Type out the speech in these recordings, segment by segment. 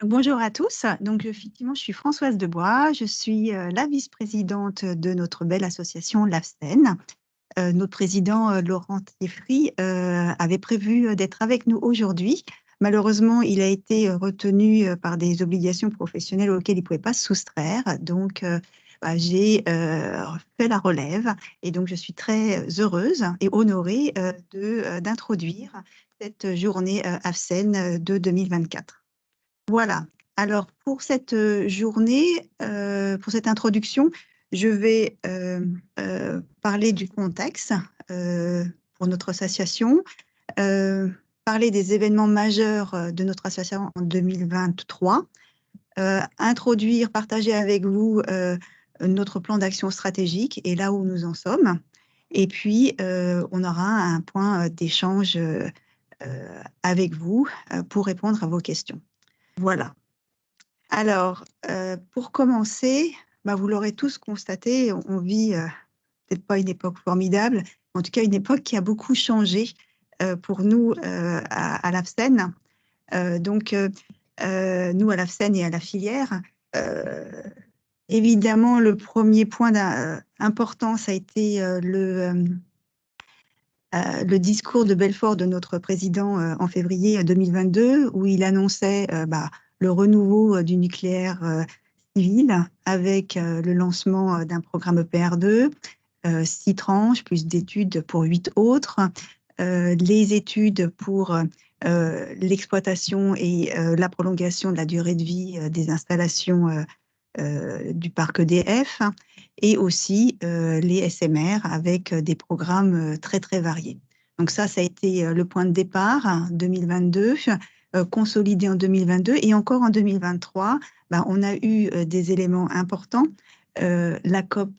Bonjour à tous. Donc, effectivement, je suis Françoise Debois. Je suis la vice-présidente de notre belle association l'AFSEN. Notre président, Laurent Thieffry, avait prévu d'être avec nous aujourd'hui. Malheureusement, il a été retenu par des obligations professionnelles auxquelles il ne pouvait pas se soustraire. Donc, j'ai fait la relève et donc je suis très heureuse et honorée d'introduire cette journée AFSEN de 2024. Voilà. Alors, pour cette journée, pour cette introduction, je vais parler du contexte pour notre association, euh, parler des événements majeurs de notre association en 2023, introduire, partager avec vous notre plan d'action stratégique et là où nous en sommes. Et puis, on aura un point d'échange avec vous pour répondre à vos questions. Voilà. Alors, pour commencer, vous l'aurez tous constaté, on vit peut-être pas une époque formidable, mais en tout cas une époque qui a beaucoup changé pour nous à l'AFSEN. Nous, à l'AFSEN et à la filière, euh, évidemment, le premier point important, ça a été le discours de Belfort de notre président en février 2022, où il annonçait le renouveau du nucléaire civil avec le lancement d'un programme EPR2, 6 tranches, plus d'études pour 8 autres, les études pour l'exploitation et la prolongation de la durée de vie des installations du parc EDF et aussi les SMR avec des programmes très, très variés. Donc ça a été le point de départ 2022, consolidé en 2022 et encore en 2023, on a eu des éléments importants. La COP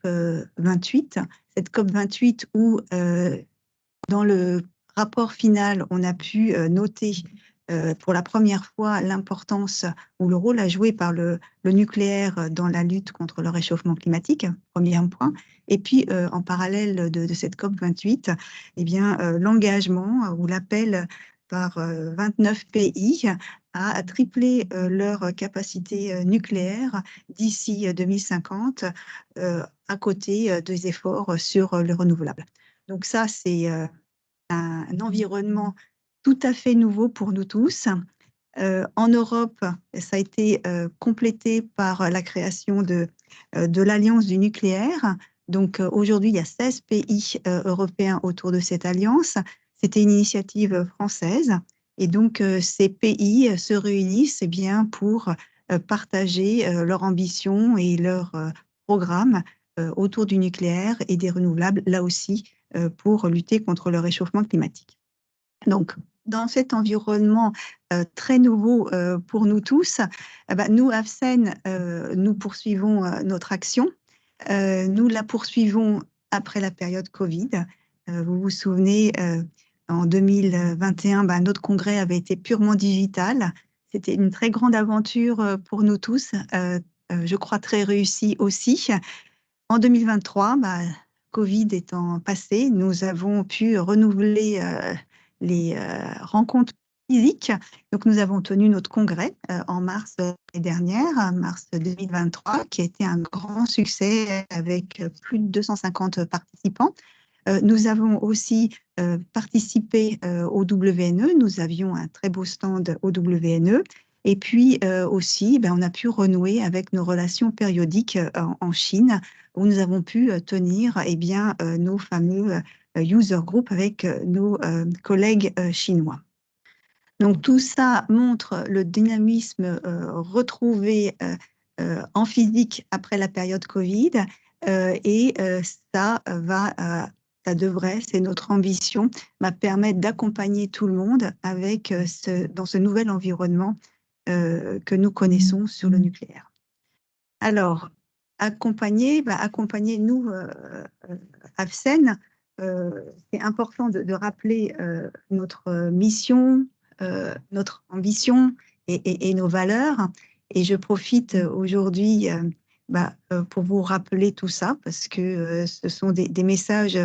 28, cette COP 28 où dans le rapport final, on a pu noter pour la première fois l'importance ou le rôle à jouer par le nucléaire dans la lutte contre le réchauffement climatique, premier point. Et puis, en parallèle de cette COP 28, eh bien, l'engagement ou l'appel par 29 pays à tripler leur capacité nucléaire d'ici 2050, à côté des efforts sur le renouvelable. Donc ça, c'est un environnement tout à fait nouveau pour nous tous. En Europe, ça a été complété par la création de l'Alliance du nucléaire. Donc aujourd'hui, il y a 16 pays européens autour de cette alliance. C'était une initiative française. Et donc ces pays se réunissent bien pour partager leur ambition et leur programme autour du nucléaire et des renouvelables, là aussi, pour lutter contre le réchauffement climatique. Donc, dans cet environnement très nouveau pour nous tous, nous, AFSEN, nous poursuivons notre action. Nous la poursuivons après la période Covid. Vous vous souvenez, en 2021, notre congrès avait été purement digital. C'était une très grande aventure pour nous tous, je crois très réussie aussi. En 2023, Covid étant passé, nous avons pu renouveler les rencontres physiques. Donc, nous avons tenu notre congrès en mars l'année dernière, mars 2023, qui a été un grand succès avec plus de 250 participants. Nous avons aussi participé au WNE. Nous avions un très beau stand au WNE. Et puis aussi, on a pu renouer avec nos relations périodiques en Chine, où nous avons pu tenir nos fameux user group avec nos collègues chinois. Donc tout ça montre le dynamisme retrouvé en physique après la période Covid et ça devrait, c'est notre ambition, permettre d'accompagner tout le monde avec dans ce nouvel environnement que nous connaissons sur le nucléaire. Alors, accompagner nous, AFSEN, c'est important de rappeler notre mission, notre ambition et nos valeurs. Et je profite aujourd'hui pour vous rappeler tout ça, parce que ce sont des messages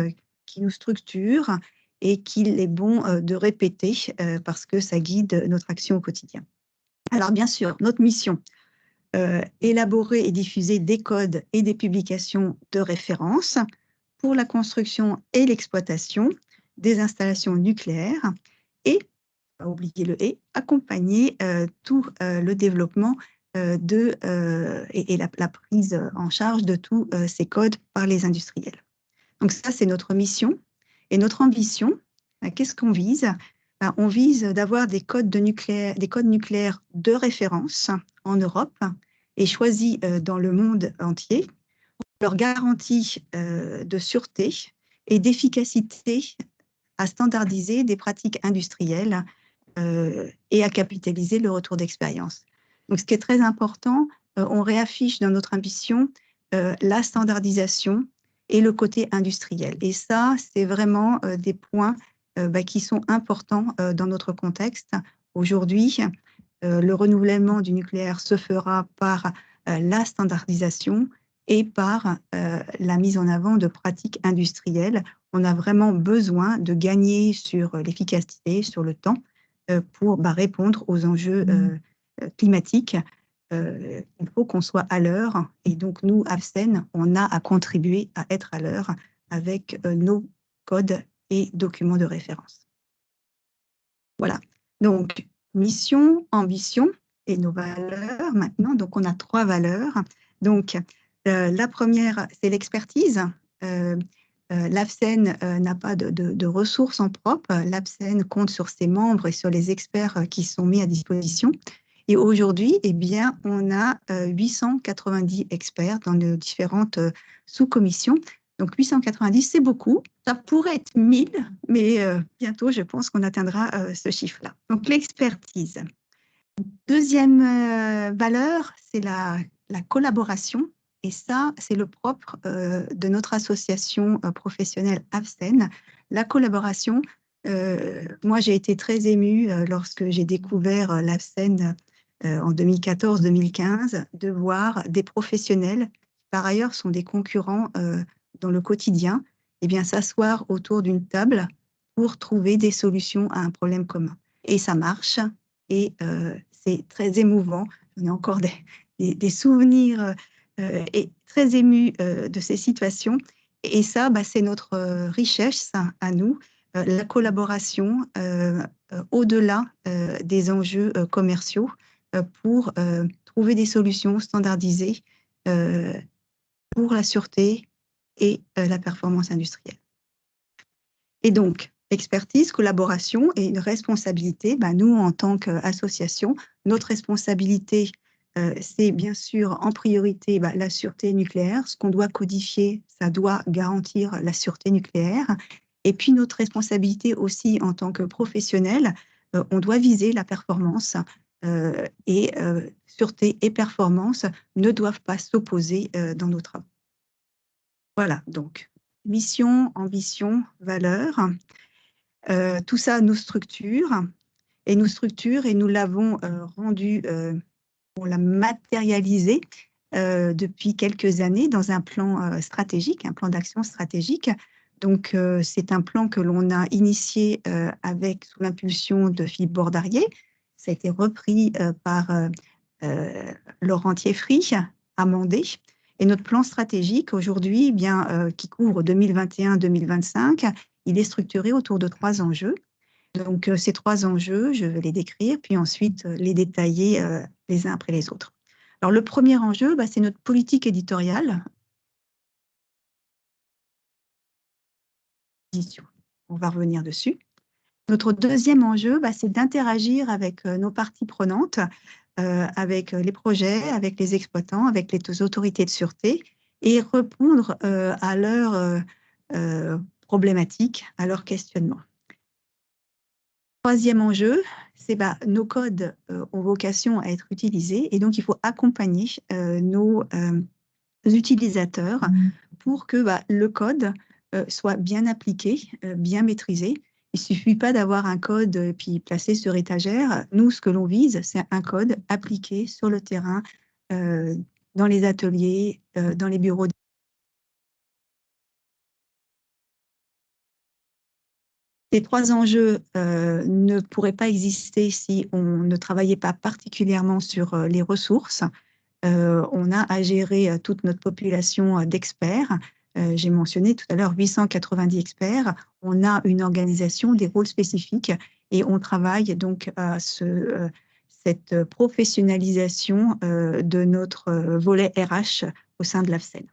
qui nous structurent et qu'il est bon de répéter parce que ça guide notre action au quotidien. Alors bien sûr, notre mission, élaborer et diffuser des codes et des publications de référence pour la construction et l'exploitation des installations nucléaires et, pas oublier le et, accompagner tout le développement et la prise en charge de tous ces codes par les industriels. Donc ça, c'est notre mission. Et notre ambition, qu'est-ce qu'on vise? On vise d'avoir des codes nucléaires de référence en Europe et choisis dans le monde entier, leur garantie de sûreté et d'efficacité à standardiser des pratiques industrielles et à capitaliser le retour d'expérience. Donc, ce qui est très important, on réaffiche dans notre ambition la standardisation et le côté industriel. Et ça, c'est vraiment des points qui sont importants dans notre contexte. Aujourd'hui, le renouvellement du nucléaire se fera par la standardisation et par la mise en avant de pratiques industrielles. On a vraiment besoin de gagner sur l'efficacité, sur le temps, pour répondre aux enjeux climatiques. Il faut qu'on soit à l'heure. Et donc, nous, AFCEN, on a à contribuer à être à l'heure avec nos codes et documents de référence. Voilà. Donc, mission, ambition et nos valeurs maintenant. Donc, on a 3 valeurs. Donc, la première, c'est l'expertise. L'AFCEN n'a pas de ressources en propre. L'AFCEN compte sur ses membres et sur les experts qui sont mis à disposition. Et aujourd'hui, eh bien, on a 890 experts dans nos différentes sous-commissions. Donc 890, c'est beaucoup. Ça pourrait être 1000, mais bientôt, je pense qu'on atteindra ce chiffre-là. Donc l'expertise. Deuxième valeur, c'est la collaboration. Et ça, c'est le propre de notre association professionnelle AFCEN. La collaboration, moi, j'ai été très émue lorsque j'ai découvert l'AFCEN en 2014-2015, de voir des professionnels, qui par ailleurs sont des concurrents dans le quotidien, eh bien, s'asseoir autour d'une table pour trouver des solutions à un problème commun. Et ça marche, et c'est très émouvant. On a encore des souvenirs et très émus de ces situations. Et ça, c'est notre richesse à nous, la collaboration au-delà des enjeux commerciaux pour trouver des solutions standardisées pour la sûreté et la performance industrielle. Et donc, expertise, collaboration et une responsabilité. Nous, en tant qu'association, notre responsabilité, c'est bien sûr en priorité la sûreté nucléaire. Ce qu'on doit codifier, ça doit garantir la sûreté nucléaire. Et puis, notre responsabilité aussi en tant que professionnel, on doit viser la performance. Et sûreté et performance ne doivent pas s'opposer dans nos travaux. Voilà, donc, mission, ambition, valeur. Tout ça nous structure et nous l'avons rendu, on l'a matérialisé depuis quelques années dans un plan stratégique, un plan d'action stratégique. Donc, c'est un plan que l'on a initié sous l'impulsion de Philippe Bordarié. Ça a été repris par Laurent Thieffry, amendé. Et notre plan stratégique aujourd'hui, qui couvre 2021-2025, il est structuré autour de 3 enjeux. Donc, ces 3 enjeux, je vais les décrire, puis ensuite les détailler les uns après les autres. Alors, le premier enjeu, c'est notre politique éditoriale. On va revenir dessus. Notre deuxième enjeu, c'est d'interagir avec nos parties prenantes, avec les projets, avec les exploitants, avec les autorités de sûreté, et répondre à leurs problématiques, à leurs questionnements. Troisième enjeu, c'est nos codes ont vocation à être utilisés, et donc il faut accompagner nos utilisateurs pour que le code soit bien appliqué, bien maîtrisé. Il ne suffit pas d'avoir un code puis placé sur étagère. Nous, ce que l'on vise, c'est un code appliqué sur le terrain, dans les ateliers, dans les bureaux. Ces trois enjeux ne pourraient pas exister si on ne travaillait pas particulièrement sur les ressources. On a à gérer toute notre population d'experts. J'ai mentionné tout à l'heure 890 experts. On a une organisation, des rôles spécifiques et on travaille donc à cette professionnalisation de notre volet RH au sein de l'AFSEN.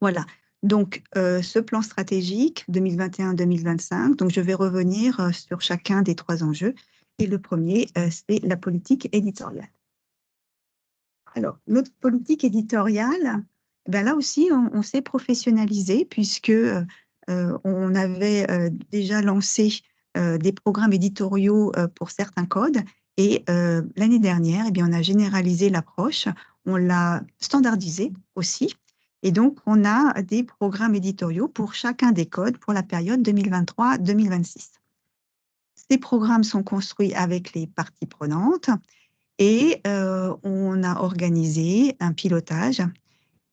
Voilà. Donc, ce plan stratégique 2021-2025, donc je vais revenir sur chacun des trois enjeux. Et le premier, c'est la politique éditoriale. Alors, notre politique éditoriale, ben là aussi, on s'est professionnalisé puisque on avait déjà lancé des programmes éditoriaux pour certains codes. Et l'année dernière, eh bien, on a généralisé l'approche, on l'a standardisé aussi. Et donc, on a des programmes éditoriaux pour chacun des codes pour la période 2023-2026. Ces programmes sont construits avec les parties prenantes. Et on a organisé un pilotage,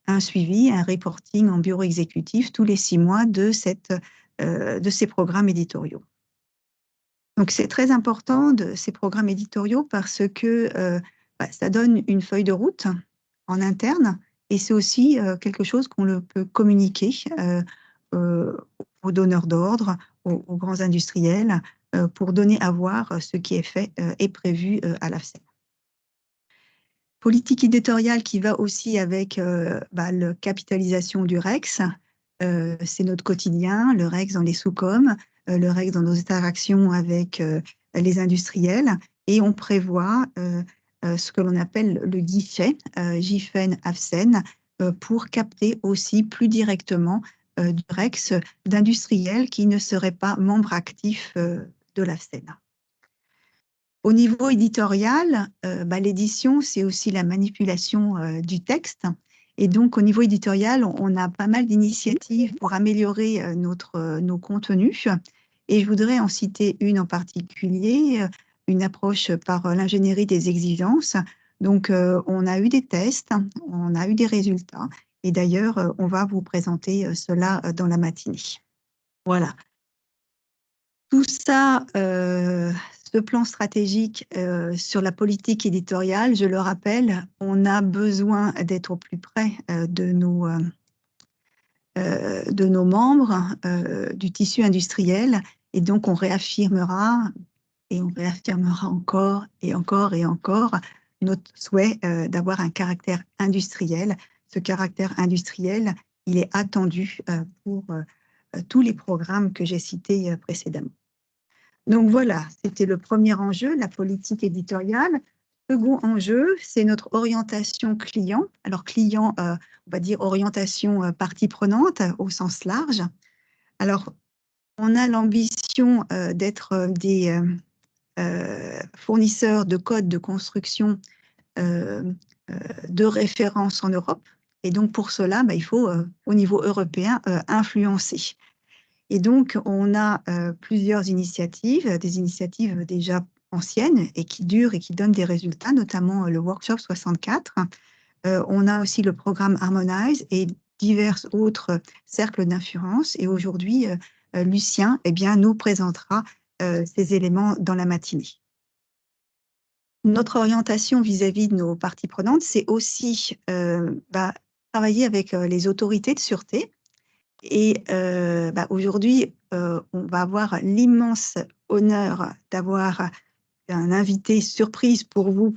un suivi, un reporting en bureau exécutif tous les 6 mois de ces programmes éditoriaux. Donc, c'est très important de ces programmes éditoriaux parce que ça donne une feuille de route en interne et c'est aussi quelque chose qu'on peut communiquer aux donneurs d'ordre, aux grands industriels, pour donner à voir ce qui est fait et prévu à l'AFSEN. Politique éditoriale qui va aussi avec la capitalisation du REX. C'est notre quotidien, le REX dans les sous-coms, le REX dans nos interactions avec les industriels. Et on prévoit ce que l'on appelle le guichet, GIFEN-AFSEN, pour capter aussi plus directement du REX d'industriels qui ne seraient pas membres actifs de l'AFSEN. Au niveau éditorial, l'édition, c'est aussi la manipulation du texte. Et donc, au niveau éditorial, on a pas mal d'initiatives pour améliorer nos contenus. Et je voudrais en citer une en particulier, une approche par l'ingénierie des exigences. Donc, on a eu des tests, on a eu des résultats. Et d'ailleurs, on va vous présenter cela dans la matinée. Voilà. Tout ça, ce plan stratégique sur la politique éditoriale, je le rappelle, on a besoin d'être au plus près de nos membres, du tissu industriel, et donc on réaffirmera encore et encore et encore notre souhait d'avoir un caractère industriel. Ce caractère industriel, il est attendu pour tous les programmes que j'ai cités précédemment. Donc voilà, c'était le premier enjeu, la politique éditoriale. Second enjeu, c'est notre orientation client. Alors client, on va dire orientation partie prenante au sens large. Alors, on a l'ambition d'être des fournisseurs de codes de construction de référence en Europe. Et donc pour cela, il faut au niveau européen influencer. Et donc, on a plusieurs initiatives, des initiatives déjà anciennes et qui durent et qui donnent des résultats, notamment le workshop 64. On a aussi le programme Harmonize et divers autres cercles d'influence. Et aujourd'hui, Lucien nous présentera ces éléments dans la matinée. Notre orientation vis-à-vis de nos parties prenantes, c'est aussi travailler avec les autorités de sûreté. Et aujourd'hui, on va avoir l'immense honneur d'avoir un invité surprise pour vous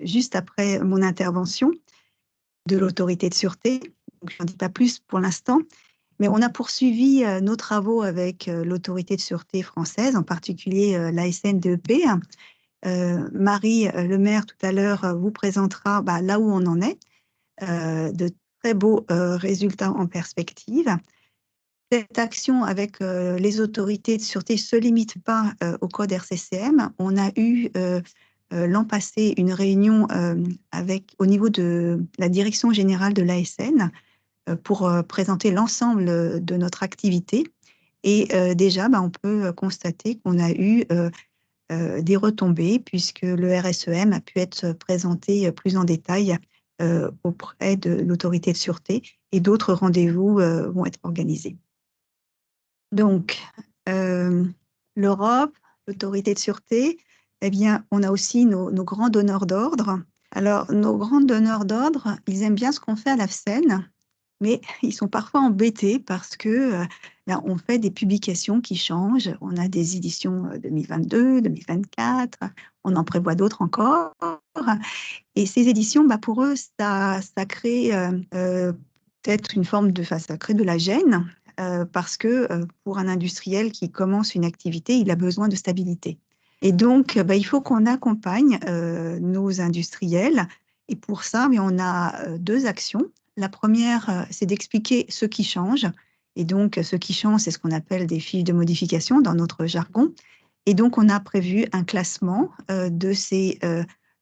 juste après mon intervention de l'autorité de sûreté. Donc, je n'en dis pas plus pour l'instant, mais on a poursuivi nos travaux avec l'autorité de sûreté française, en particulier la SNDEP. Marie Lemaire, tout à l'heure, vous présentera là où on en est, de très beaux résultats en perspective. Cette action avec les autorités de sûreté ne se limite pas au code RCCM. On a eu l'an passé une réunion au niveau de la direction générale de l'ASN pour présenter l'ensemble de notre activité. Et déjà, on peut constater qu'on a eu des retombées puisque le RSEM a pu être présenté plus en détail auprès de l'autorité de sûreté et d'autres rendez-vous vont être organisés. Donc, l'Europe, l'autorité de sûreté, eh bien, on a aussi nos grands donneurs d'ordre. Alors, nos grands donneurs d'ordre, ils aiment bien ce qu'on fait à l'AFSEN, mais ils sont parfois embêtés parce que ben, on fait des publications qui changent. On a des éditions 2022, 2024, on en prévoit d'autres encore. Et ces éditions, bah, pour eux, ça crée peut-être une forme de, enfin, ça crée de la gêne parce que pour un industriel qui commence une activité, il a besoin de stabilité. Et donc, bah, il faut qu'on accompagne nos industriels. Et pour ça, mais on a deux actions. La première, c'est d'expliquer ce qui change. Et donc, ce qui change, c'est ce qu'on appelle des fiches de modification dans notre jargon. Et donc, on a prévu un classement de ces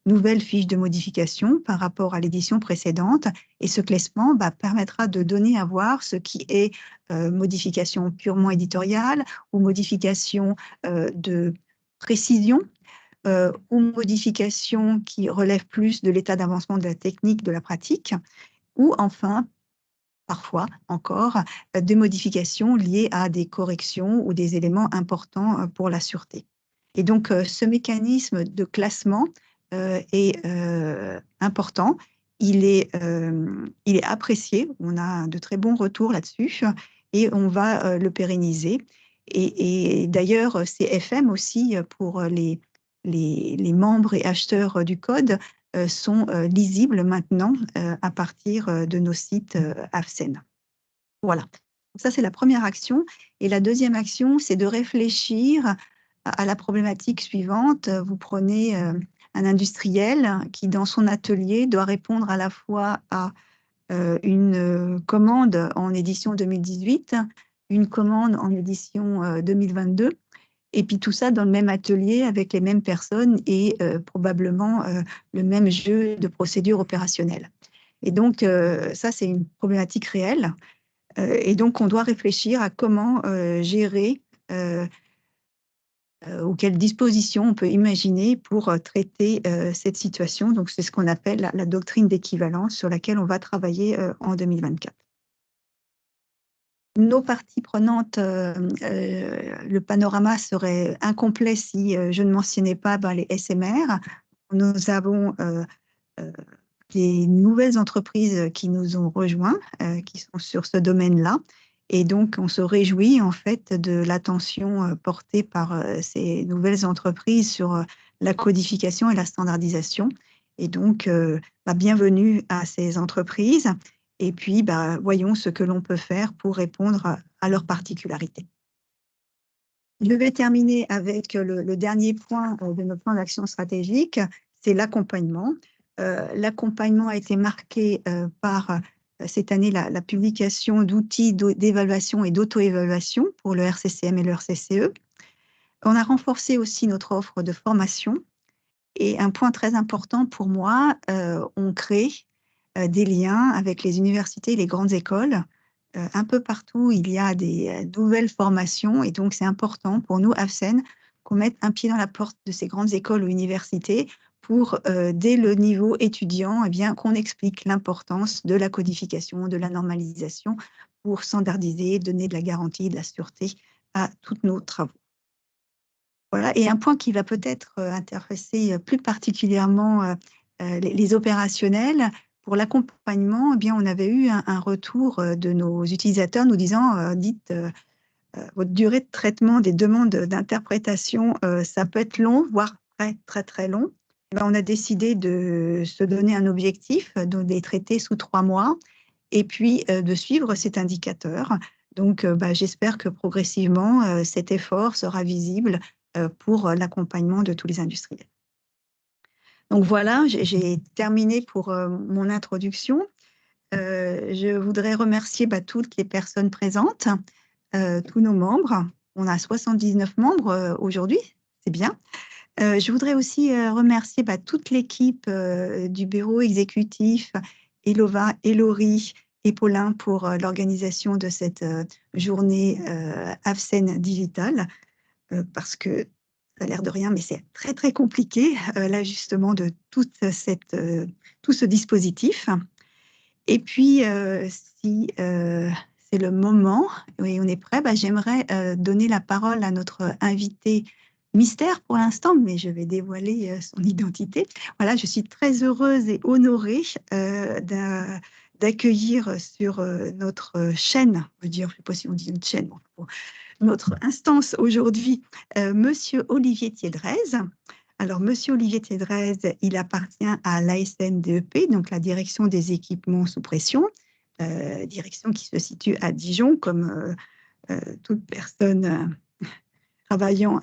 nouvelles fiches de modification par rapport à l'édition précédente. Et ce classement bah, permettra de donner à voir ce qui est modification purement éditoriale ou modification de précision ou modification qui relève plus de l'état d'avancement de la technique, de la pratique, ou enfin, parfois encore, des modifications liées à des corrections ou des éléments importants pour la sûreté. Et donc, ce mécanisme de classement est important. Il est apprécié. On a de très bons retours là-dessus et on va le pérenniser. Et d'ailleurs, c'est FM aussi pour les membres et acheteurs du code sont lisibles maintenant à partir de nos sites AFSEN. Voilà. Ça, c'est la première action. Et la deuxième action, c'est de réfléchir à la problématique suivante. Vous prenez un industriel qui, dans son atelier, doit répondre à la fois à une commande en édition 2018, une commande en édition 2022, et puis tout ça dans le même atelier avec les mêmes personnes et probablement le même jeu de procédures opérationnelles. Et donc, ça, c'est une problématique réelle. Et donc, on doit réfléchir à comment gérer ou quelles dispositions on peut imaginer pour traiter cette situation. Donc, c'est ce qu'on appelle la doctrine d'équivalence sur laquelle on va travailler en 2024. Nos parties prenantes, le panorama serait incomplet si je ne mentionnais pas les SMR. Nous avons des nouvelles entreprises qui nous ont rejoints, qui sont sur ce domaine-là. Et donc, on se réjouit en fait de l'attention portée par ces nouvelles entreprises sur la codification et la standardisation. Et donc, bienvenue à ces entreprises. Et puis, voyons ce que l'on peut faire pour répondre à leurs particularités. Je vais terminer avec le dernier point de notre plan d'action stratégique, c'est l'accompagnement. L'accompagnement a été marqué par cette année la publication d'outils d'évaluation et d'auto-évaluation pour le RCCM et le RCCE. On a renforcé aussi notre offre de formation. Et un point très important pour moi, on crée des liens avec les universités et les grandes écoles. Un peu partout, il y a des nouvelles formations et donc c'est important pour nous, AFSEN, qu'on mette un pied dans la porte de ces grandes écoles ou universités pour, dès le niveau étudiant, eh bien, qu'on explique l'importance de la codification, de la normalisation pour standardiser, donner de la garantie, de la sûreté à tous nos travaux. Voilà, et un point qui va peut-être intéresser plus particulièrement les opérationnels, pour l'accompagnement, eh bien, on avait eu un retour de nos utilisateurs nous disant dites, votre durée de traitement des demandes d'interprétation, ça peut être long, voire très, très, très long. On a décidé de se donner un objectif, de les traiter sous 3 mois, et puis de suivre cet indicateur. Donc, j'espère que progressivement, cet effort sera visible pour l'accompagnement de tous les industriels. Donc voilà, j'ai terminé pour mon introduction. Je voudrais remercier toutes les personnes présentes, tous nos membres. On a 79 membres aujourd'hui, c'est bien. Je voudrais aussi remercier toute l'équipe du bureau exécutif, Elova, Elori et Paulin pour l'organisation de cette journée AFSEN Digital, parce que ça a l'air de rien, mais c'est très, très compliqué, l'ajustement de tout ce dispositif. Et puis, si c'est le moment. Oui, on est prêt. Bah, j'aimerais donner la parole à notre invité mystère pour l'instant, mais je vais dévoiler son identité. Voilà, je suis très heureuse et honorée d'accueillir sur notre chaîne, je veux dire, je ne sais pas si on dit une chaîne, bon, notre instance aujourd'hui, Monsieur Olivier Thiédrez. Alors, Monsieur Olivier Thiédrez, il appartient à l'ASNDEP, donc la direction des équipements sous pression, direction qui se situe à Dijon, comme toute personne travaillant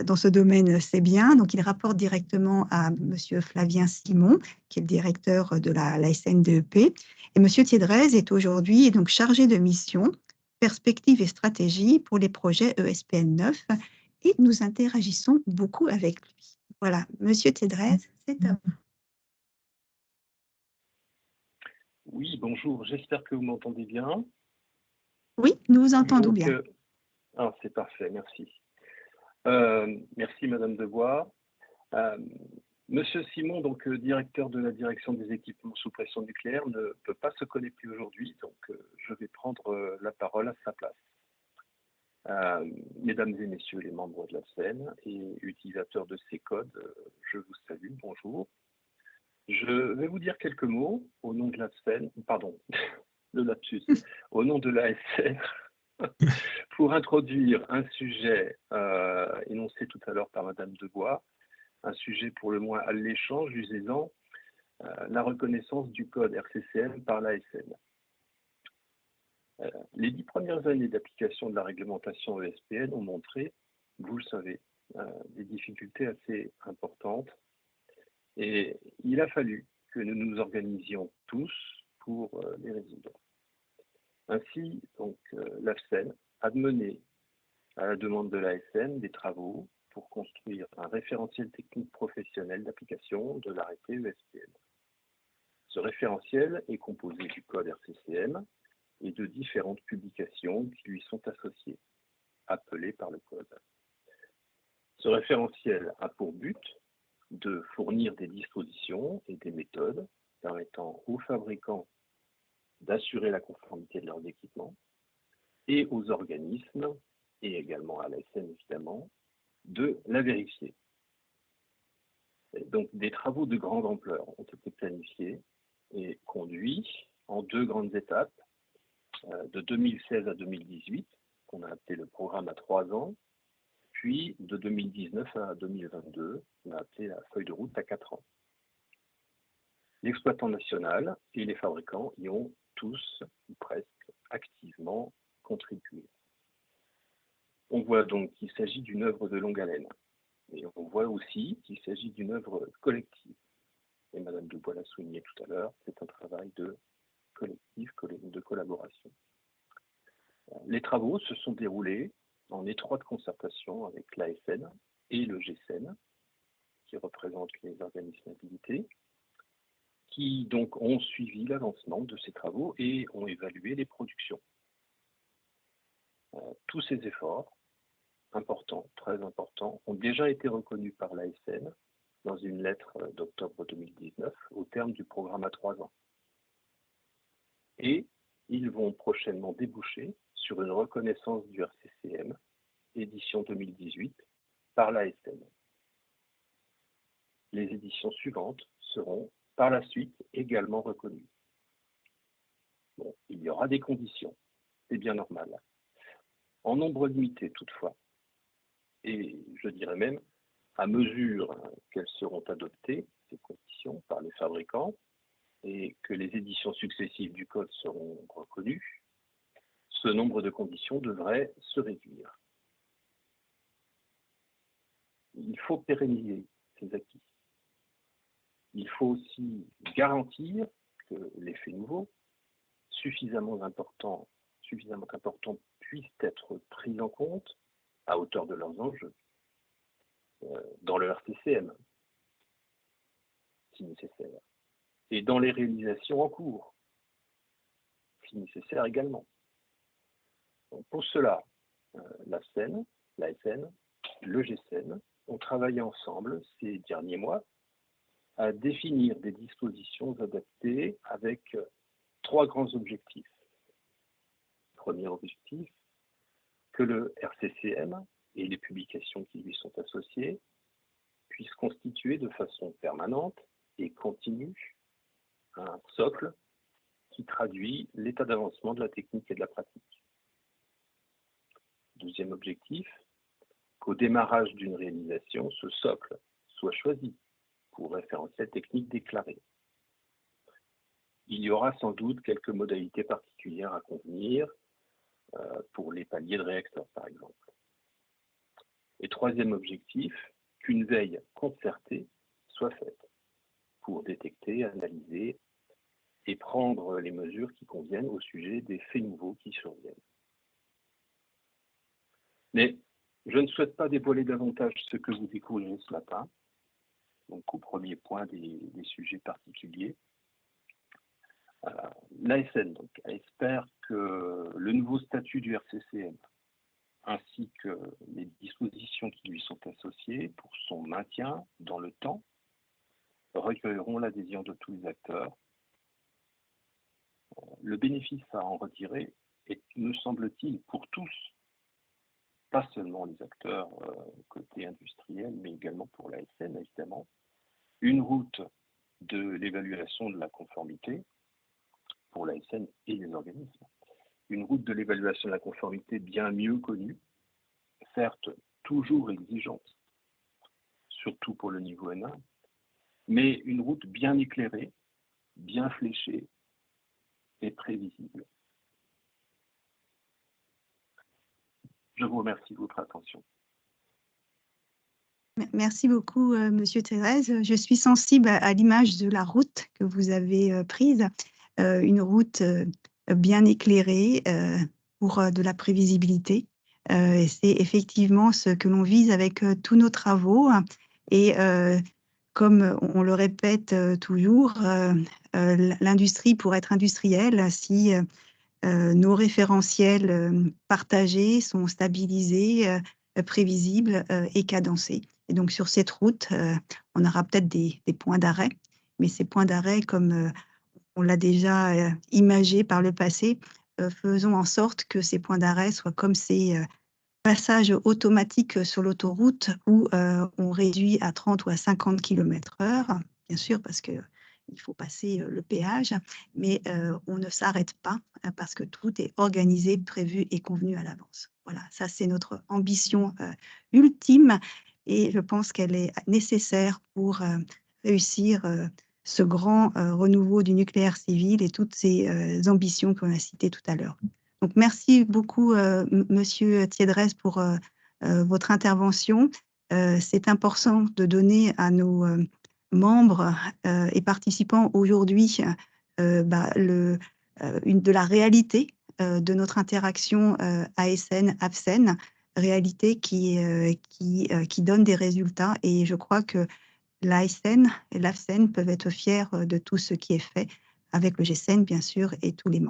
dans ce domaine sait bien. Donc, il rapporte directement à Monsieur Flavien Simon, qui est le directeur de la SNDEP. Et Monsieur Thiédrez est aujourd'hui donc chargé de mission, perspective et stratégie pour les projets ESPN 9 et nous interagissons beaucoup avec lui. Voilà, Monsieur Thiédrez, c'est à vous. Oui, bonjour, j'espère que vous m'entendez bien. Oui, nous vous entendons bien. C'est parfait, merci. Merci Madame Debois. Monsieur Simon, donc directeur de la direction des équipements sous pression nucléaire, ne peut pas se connecter aujourd'hui, donc je vais prendre la parole à sa place. Mesdames et messieurs les membres de la scène et utilisateurs de ces codes, je vous salue, bonjour. Je vais vous dire quelques mots au nom de la scène, pardon, de lapsus, au nom de l'ASN, pour introduire un sujet énoncé tout à l'heure par Madame Debois, un sujet pour le moins alléchant, jusant la reconnaissance du code RCCM par l'ASN. Les 10 premières années d'application de la réglementation ESPN ont montré, vous le savez, des difficultés assez importantes. Et il a fallu que nous nous organisions tous pour les résoudre. Ainsi, donc, l'AFSEN a mené, à la demande de l'ASN, des travaux pour construire un référentiel technique professionnel d'application de l'arrêté ESPN. Ce référentiel est composé du code RCCM et de différentes publications qui lui sont associées, appelées par le code. Ce référentiel a pour but de fournir des dispositions et des méthodes permettant aux fabricants d'assurer la conformité de leurs équipements et aux organismes, et également à l'ASN évidemment, de la vérifier. Et donc des travaux de grande ampleur ont été planifiés et conduits en 2 grandes étapes, de 2016 à 2018, qu'on a appelé le programme à 3 ans, puis de 2019 à 2022, on a appelé la feuille de route à 4 ans. L'exploitant national et les fabricants y ont tous, ou presque, activement contribué. On voit donc qu'il s'agit d'une œuvre de longue haleine. Et on voit aussi qu'il s'agit d'une œuvre collective. Et Madame Debois l'a souligné tout à l'heure, c'est un travail de collectif, de collaboration. Les travaux se sont déroulés en étroite concertation avec l'ASN et le GSN, qui représentent les organismes habilités, qui donc ont suivi l'avancement de ces travaux et ont évalué les productions. Tous ces efforts, importants, très importants, ont déjà été reconnus par l'ASN dans une lettre d'octobre 2019 au terme du programme à 3 ans. Et ils vont prochainement déboucher sur une reconnaissance du RCCM, édition 2018, par l'ASN. Les éditions suivantes seront par la suite également reconnues. Bon, il y aura des conditions, c'est bien normal. En nombre limité toutefois, et je dirais même à mesure qu'elles seront adoptées, ces conditions, par les fabricants, et que les éditions successives du code seront reconnues, ce nombre de conditions devrait se réduire. Il faut pérenniser ces acquis. Il faut aussi garantir que l'effet nouveau, suffisamment important, puisse être pris en compte à hauteur de leurs enjeux dans le RCCM, si nécessaire, et dans les réalisations en cours, si nécessaire également. Donc pour cela, l'ASN, le GSN ont travaillé ensemble ces derniers mois à définir des dispositions adaptées avec 3 grands objectifs. Premier objectif, que le RCCM et les publications qui lui sont associées puissent constituer de façon permanente et continue un socle qui traduit l'état d'avancement de la technique et de la pratique. Deuxième objectif, qu'au démarrage d'une réalisation, ce socle soit choisi pour référentiel technique déclaré. Il y aura sans doute quelques modalités particulières à convenir pour les paliers de réacteurs, par exemple. Et troisième objectif, qu'une veille concertée soit faite pour détecter, analyser et prendre les mesures qui conviennent au sujet des faits nouveaux qui surviennent. Mais je ne souhaite pas dévoiler davantage ce que vous découvrirez ce matin, donc au premier point des sujets particuliers. L'ASN espère que le nouveau statut du RCCM ainsi que les dispositions qui lui sont associées pour son maintien dans le temps recueilleront l'adhésion de tous les acteurs. Le bénéfice à en retirer est, me semble-t-il, pour tous, pas seulement les acteurs côté industriel, mais également pour l'ASN, évidemment, une route de l'évaluation de la conformité pour l'ASN et les organismes. Une route de l'évaluation de la conformité bien mieux connue, certes toujours exigeante, surtout pour le niveau N1, mais une route bien éclairée, bien fléchée et prévisible. Je vous remercie de votre attention. Merci beaucoup, Monsieur Thérèse. Je suis sensible à l'image de la route que vous avez prise, une route bien éclairée pour de la prévisibilité. Et c'est effectivement ce que l'on vise avec tous nos travaux. Et comme on le répète toujours, l'industrie, pour être industrielle, si nos référentiels partagés sont stabilisés, prévisibles et cadencés. Et donc sur cette route, on aura peut-être des points d'arrêt, mais ces points d'arrêt, comme on l'a déjà imagé par le passé, faisons en sorte que ces points d'arrêt soient comme ces passages automatiques sur l'autoroute où on réduit à 30 ou à 50 km/h, bien sûr, parce qu'il faut passer le péage, mais on ne s'arrête pas parce que tout est organisé, prévu et convenu à l'avance. Voilà, ça c'est notre ambition ultime et je pense qu'elle est nécessaire pour réussir ce grand renouveau du nucléaire civil et toutes ces ambitions qu'on a citées tout à l'heure. Donc, merci beaucoup, Monsieur Thiédresse, pour votre intervention. C'est important de donner à nos membres et participants aujourd'hui de la réalité de notre interaction ASN-AFSEN, réalité qui donne des résultats. Et je crois que l'ASN et l'AFSEN peuvent être fiers de tout ce qui est fait avec le GSN, bien sûr, et tous les membres.